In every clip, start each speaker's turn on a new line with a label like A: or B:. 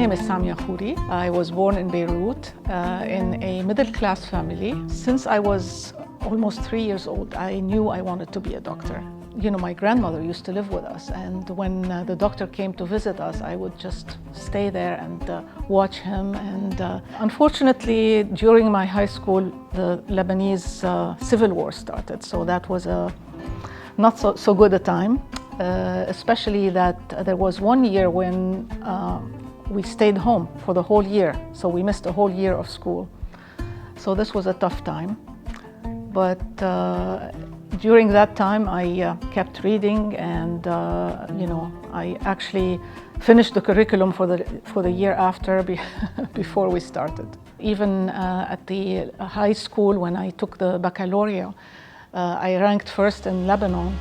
A: name is Samia Khoury. I was born in Beirut in a middle-class family. Since I was almost 3 years old, I knew I wanted to be a doctor. You know, my grandmother used to live with us, and when the doctor came to visit us, I would just stay there and watch him. And unfortunately, during my high school, the Lebanese civil war started, so that was a not so good a time, especially that there was 1 year when we stayed home for the whole year, so we missed a whole year of school. So this was a tough time, but during that time I kept reading, and you know, I actually finished the curriculum for the year after before we started. Even at the high school, when I took the baccalaureate, I ranked first in Lebanon.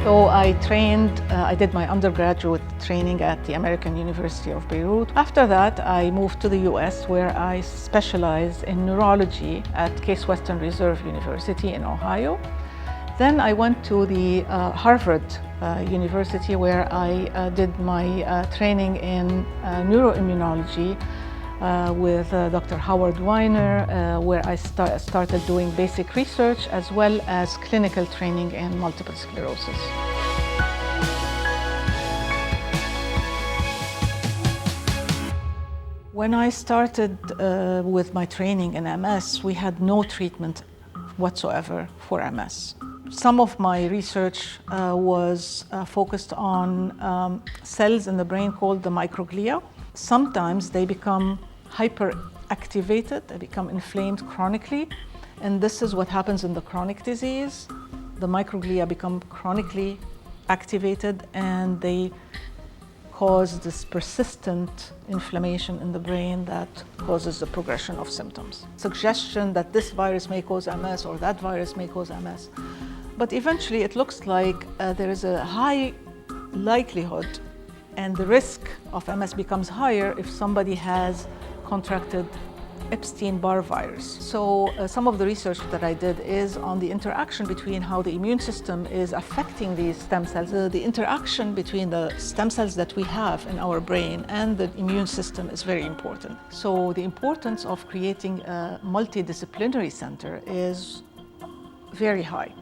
A: So I trained, I did my undergraduate training at the American University of Beirut. After that, I moved to the US, where I specialized in neurology at Case Western Reserve University in Ohio. Then I went to the Harvard University, where I did my training in neuroimmunology with Dr. Howard Weiner, where I started doing basic research as well as clinical training in multiple sclerosis. When I started with my training in MS, we had no treatment whatsoever for MS. Some of my research was focused on cells in the brain called the microglia. Sometimes they become hyperactivated, they become inflamed chronically, and this is what happens in the chronic disease. The microglia become chronically activated, and they cause this persistent inflammation in the brain that causes the progression of symptoms. Suggestion that this virus may cause MS or that virus may cause MS. But eventually it looks like there is a high likelihood, and the risk of MS becomes higher if somebody has contracted Epstein-Barr virus. So some of the research that I did is on the interaction between how the immune system is affecting these stem cells. The interaction between the stem cells that we have in our brain and the immune system is very important. So the importance of creating a multidisciplinary center is very high.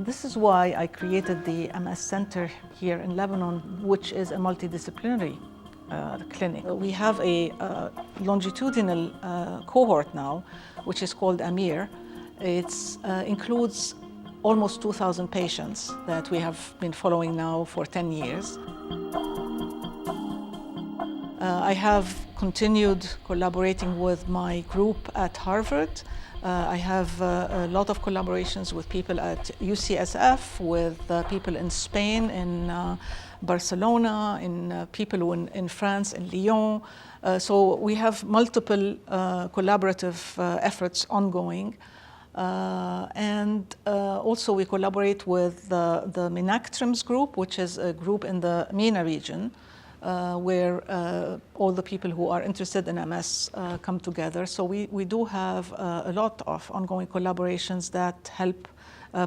A: This is why I created the MS Center here in Lebanon, which is a multidisciplinary clinic. We have a longitudinal cohort now, which is called AMIR. It includes almost 2,000 patients that we have been following now for 10 years. I have continued collaborating with my group at Harvard. I have a lot of collaborations with people at UCSF, with people in Spain, in Barcelona, in people in France, in Lyon. So we have multiple collaborative efforts ongoing. And also we collaborate with the MENAC-TRIMS group, which is a group in the MENA region, where all the people who are interested in MS come together. So we do have a lot of ongoing collaborations that help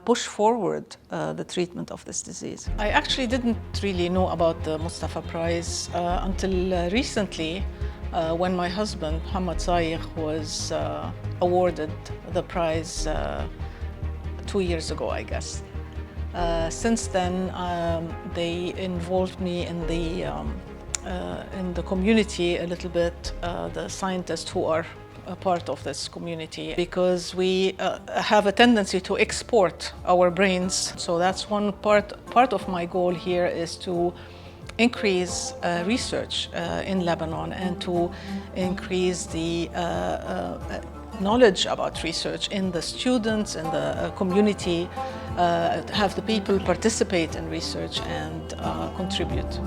A: push forward the treatment of this disease. I actually didn't really know about the Mustafa Prize until recently, when my husband, Muhammad Sayiq, was awarded the prize 2 years ago, I guess. Since then, they involved me in the community a little bit, the scientists who are a part of this community, because we have a tendency to export our brains. So that's one part of my goal here, is to increase research in Lebanon and to increase the knowledge about research in the students and the community, have the people participate in research and contribute.